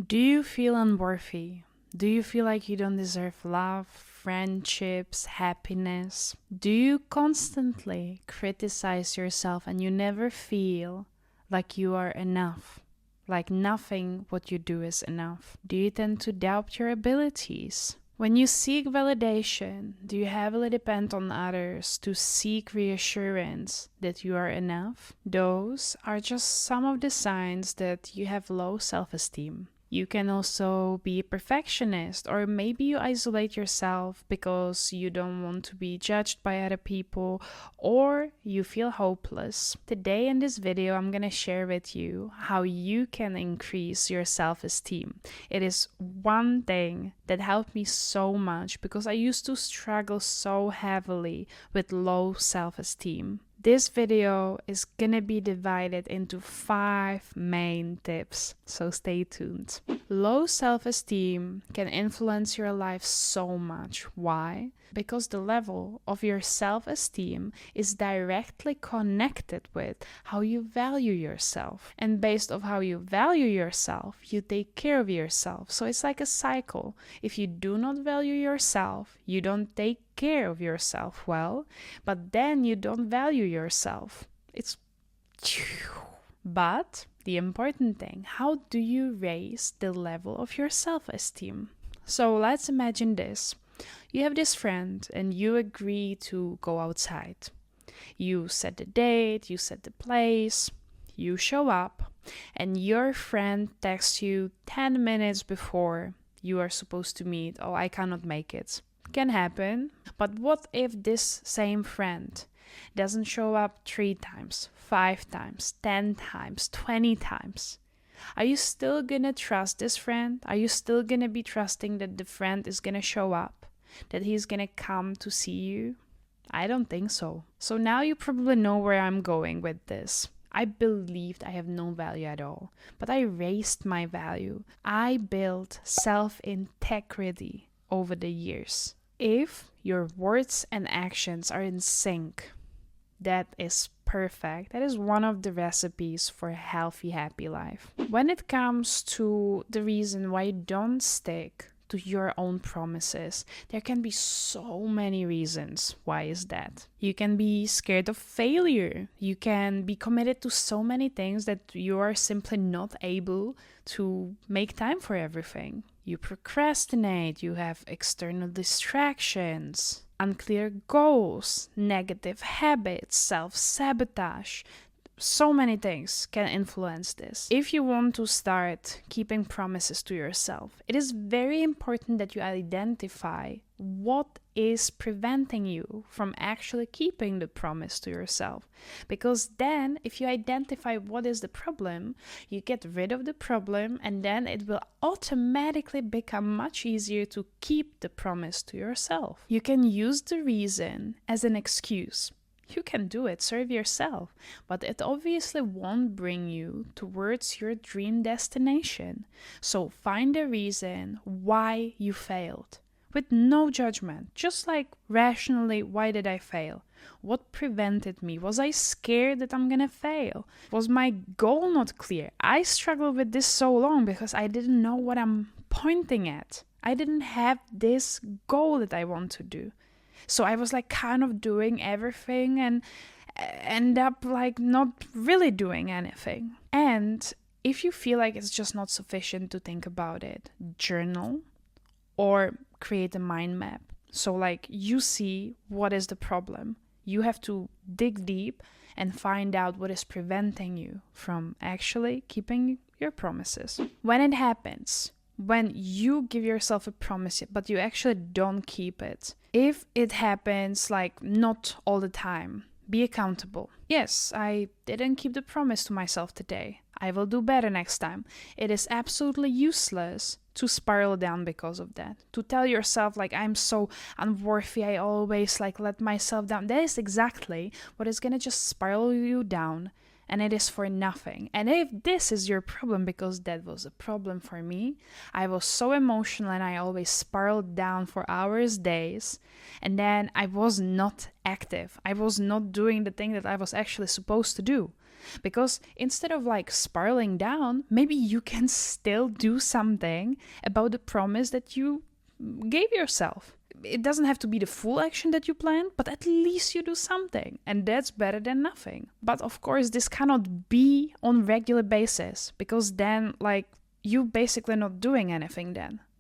Do you feel unworthy? Do you feel like you don't deserve love, friendships, happiness? Do you constantly criticize yourself and you never feel like you are enough? Like nothing what you do is enough? Do you tend to doubt your abilities? When you seek validation, do you heavily depend on others to seek reassurance that you are enough? Those are just some of the signs that you have low self esteem. You can also be a perfectionist, or maybe you isolate yourself because you don't want to be judged by other people, or you feel hopeless. Today in this video, I'm gonna share with you how you can increase your self-esteem. It is one thing that helped me so much because I used to struggle so heavily with low self-esteem. This video is gonna be divided into 5 main tips, so stay tuned. Low self-esteem can influence your life so much. Why? Because the level of your self-esteem is directly connected with how you value yourself. And based on how you value yourself, you take care of yourself. So it's like a cycle. If you do not value yourself, you don't take care of yourself well, but then you don't value yourself. It's but the important thing, how do you raise the level of your self-esteem? So let's imagine this. You have this friend and you agree to go outside. You set the date, you set the place, you show up, and your friend texts you 10 minutes before you are supposed to meet. Oh, I cannot make it. Can happen. But what if this same friend doesn't show up 3 times, 5 times, 10 times, 20 times? Are you still gonna trust this friend? Are you still gonna be trusting that the friend is gonna show up? That he's gonna come to see you? I don't think so. So now you probably know where I'm going with this. I believed I have no value at all, but I raised my value. I built self-integrity over the years. If your words and actions are in sync, that is perfect. That is one of the recipes for a healthy, happy life. When it comes to the reason why you don't stick to your own promises, there can be so many reasons. Why is that? You can be scared of failure. You can be committed to so many things that you are simply not able to make time for everything. You procrastinate, you have external distractions, unclear goals, negative habits, self-sabotage. So many things can influence this. If you want to start keeping promises to yourself, it is very important that you identify what is preventing you from actually keeping the promise to yourself. Because then, if you identify what is the problem, you get rid of the problem, and then it will automatically become much easier to keep the promise to yourself. You can use the reason as an excuse. You can do it, serve yourself, but it obviously won't bring you towards your dream destination. So find a reason why you failed, with no judgment, just like rationally, why did I fail? What prevented me? Was I scared that I'm gonna fail? Was my goal not clear? I struggled with this so long because I didn't know what I'm pointing at. I didn't have this goal that I want to do. So I was like kind of doing everything and end up like not really doing anything. And if you feel like it's just not sufficient to think about it, journal or create a mind map. So like you see what is the problem. You have to dig deep and find out what is preventing you from actually keeping your promises. When it happens, when you give yourself a promise but you actually don't keep it, if it happens like not all the time, be accountable. Yes, I didn't keep the promise to myself today. I will do better next time. It is absolutely useless to spiral down because of that. To tell yourself like I'm so unworthy, I always like let myself down. That is exactly what is gonna just spiral you down and it is for nothing. And if this is your problem, because that was a problem for me, I was so emotional and I always spiraled down for hours, days, and then I was not active. I was not doing the thing that I was actually supposed to do. Because instead of like spiraling down, maybe you can still do something about the promise that you gave yourself. It doesn't have to be the full action that you planned, but at least you do something, and that's better than nothing. But of course, this cannot be on regular basis, because then like you basically not doing anything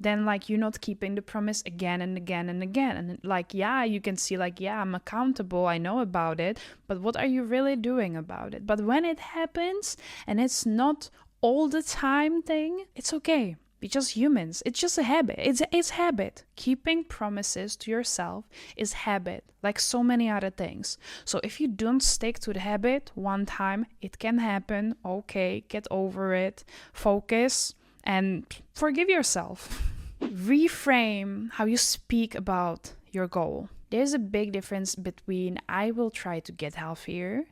then like you're not keeping the promise again and again and again. And like, yeah, you can see like, yeah, I'm accountable, I know about it, but what are you really doing about it? But when it happens and it's not all the time thing, it's okay. We're just humans. It's just a habit. It's habit. Keeping promises to yourself is habit, like so many other things. So if you don't stick to the habit one time, it can happen. Okay, get over it. Focus and forgive yourself. Reframe how you speak about your goal. There's a big difference between I will try to get healthier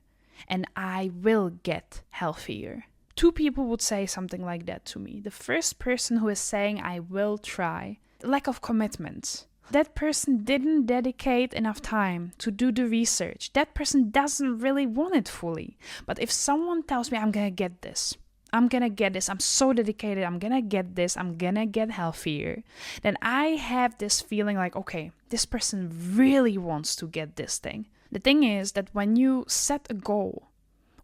and I will get healthier. Two people would say something like that to me. The first person who is saying I will try, lack of commitment. That person didn't dedicate enough time to do the research. That person doesn't really want it fully. But if someone tells me I'm gonna get this, I'm so dedicated, I'm gonna get this, I'm gonna get healthier, then I have this feeling like, okay, this person really wants to get this thing. The thing is that when you set a goal,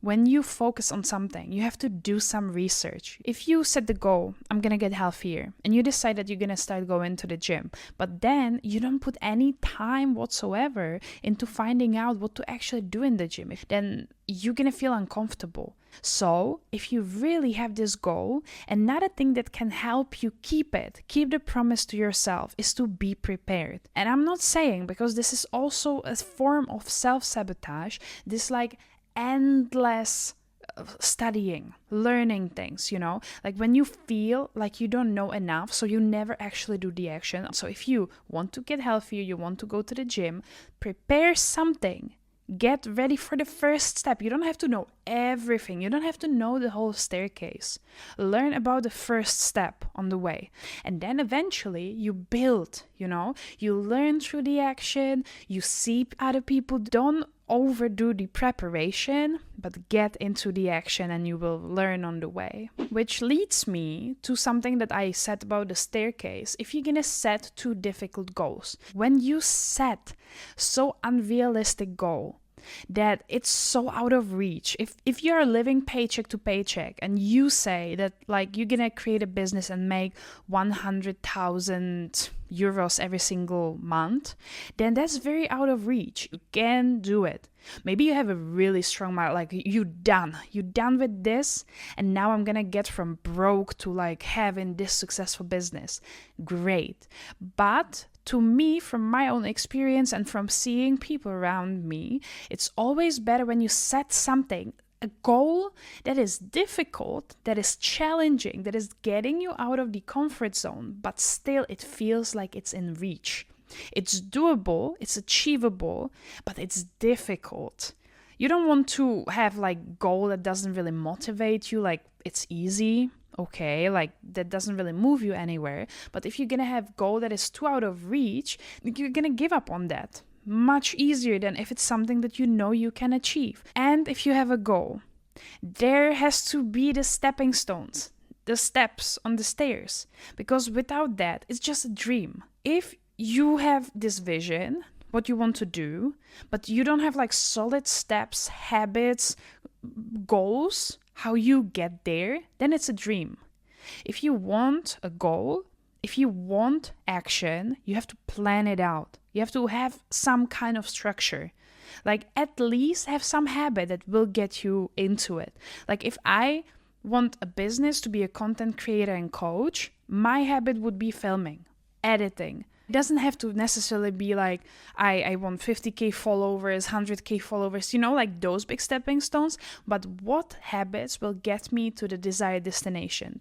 when you focus on something, you have to do some research. If you set the goal, I'm gonna get healthier, and you decide that you're gonna start going to the gym, but then you don't put any time whatsoever into finding out what to actually do in the gym, then you're gonna feel uncomfortable. So if you really have this goal, another thing that can help you keep the promise to yourself, is to be prepared. And I'm not saying, because this is also a form of self-sabotage, this like endless studying, learning things, like when you feel like you don't know enough, so you never actually do the action. So if you want to get healthier, you want to go to the gym, prepare something. Get ready for the first step. You don't have to know everything. You don't have to know the whole staircase. Learn about the first step on the way. And then eventually you build, you learn through the action. You see other people. Don't overdo the preparation, but get into the action and you will learn on the way. Which leads me to something that I said about the staircase. If you're gonna set too difficult goals, when you set so unrealistic goal that it's so out of reach, if you're living paycheck to paycheck and you say that like you're gonna create a business and make 100,000 euros every single month, then that's very out of reach. You can do it. Maybe you have a really strong mind, like you're done with this, and now I'm gonna get from broke to like having this successful business. Great. But to me, from my own experience and from seeing people around me, it's always better when you set something, a goal that is difficult, that is challenging, that is getting you out of the comfort zone, but still it feels like it's in reach. It's doable, it's achievable, but it's difficult. You don't want to have like goal that doesn't really motivate you, like it's easy. Okay, like that doesn't really move you anywhere. But if you're gonna have goal that is too out of reach, you're gonna give up on that. Much easier than if it's something that you know you can achieve. And if you have a goal, there has to be the stepping stones, the steps on the stairs. Because without that, it's just a dream. If you have this vision, what you want to do, but you don't have like solid steps, habits, goals, how you get there, then it's a dream. If you want a goal, if you want action, you have to plan it out. You have to have some kind of structure. Like at least have some habit that will get you into it. Like if I want a business to be a content creator and coach, my habit would be filming, editing, It doesn't have to necessarily be like, I want 50K followers, 100K followers, like those big stepping stones. But what habits will get me to the desired destination?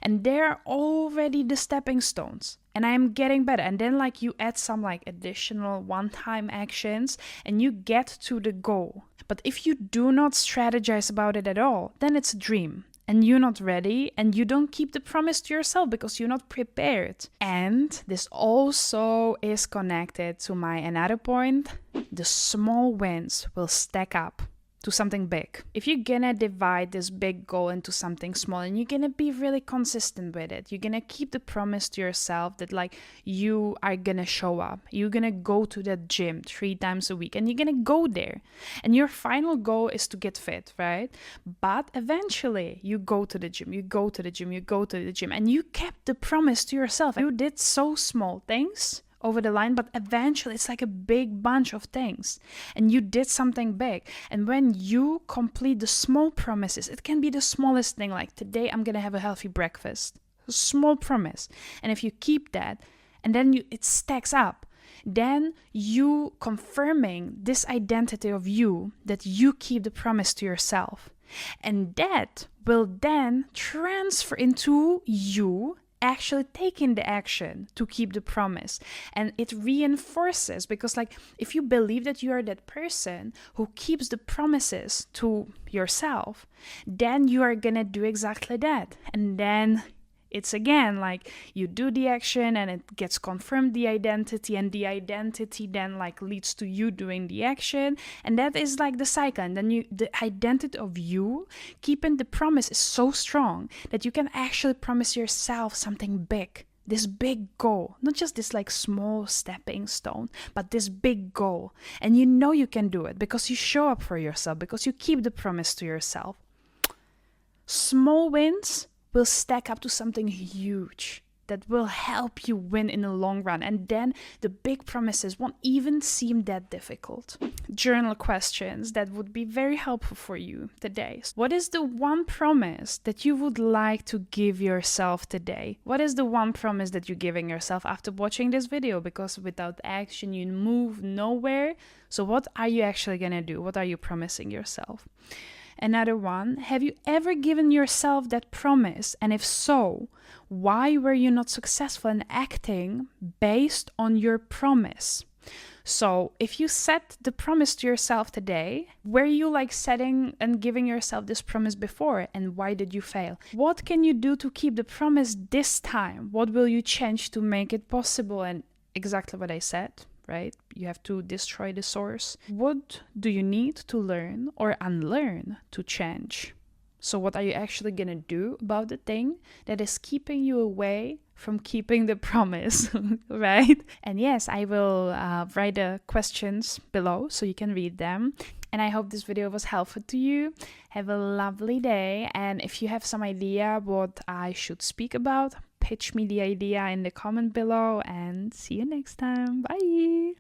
And they're already the stepping stones. And I'm getting better. And then like you add some like additional one-time actions and you get to the goal. But if you do not strategize about it at all, then it's a dream. And you're not ready, and you don't keep the promise to yourself because you're not prepared. And this also is connected to my another point. The small wins will stack up to something big. If you're gonna divide this big goal into something small and you're gonna be really consistent with it, you're gonna keep the promise to yourself that like you are gonna show up, you're gonna go to the gym 3 times a week and you're gonna go there. And your final goal is to get fit, right? But eventually you go to the gym, you go to the gym, you go to the gym, and you kept the promise to yourself. You did so small things over the line, but eventually it's like a big bunch of things and you did something big. And when you complete the small promises, it can be the smallest thing, like today I'm gonna have a healthy breakfast, a small promise. And if you keep that and then it stacks up, then you confirming this identity of you, that you keep the promise to yourself, and that will then transfer into you actually taking the action to keep the promise. And it reinforces, because like if you believe that you are that person who keeps the promises to yourself, then you are gonna do exactly that. And then it's again like you do the action and it gets confirmed, the identity, and the identity then like leads to you doing the action, and that is like the cycle. And then the identity of you keeping the promise is so strong that you can actually promise yourself something big, this big goal, not just this like small stepping stone, but this big goal. And you can do it because you show up for yourself, because you keep the promise to yourself. Small wins will stack up to something huge that will help you win in the long run. And then the big promises won't even seem that difficult. Journal questions that would be very helpful for you today. What is the one promise that you would like to give yourself today? What is the one promise that you're giving yourself after watching this video? Because without action, you move nowhere. So what are you actually gonna do? What are you promising yourself? Another one, have you ever given yourself that promise? And if so, why were you not successful in acting based on your promise? So if you set the promise to yourself today, were you like setting and giving yourself this promise before, and why did you fail? What can you do to keep the promise this time? What will you change to make it possible? And exactly what I said, right? You have to destroy the source. What do you need to learn or unlearn to change? So what are you actually gonna do about the thing that is keeping you away from keeping the promise, right? And yes, I will write the questions below so you can read them. And I hope this video was helpful to you. Have a lovely day. And if you have some idea what I should speak about, pitch me the idea in the comment below, and see you next time. Bye.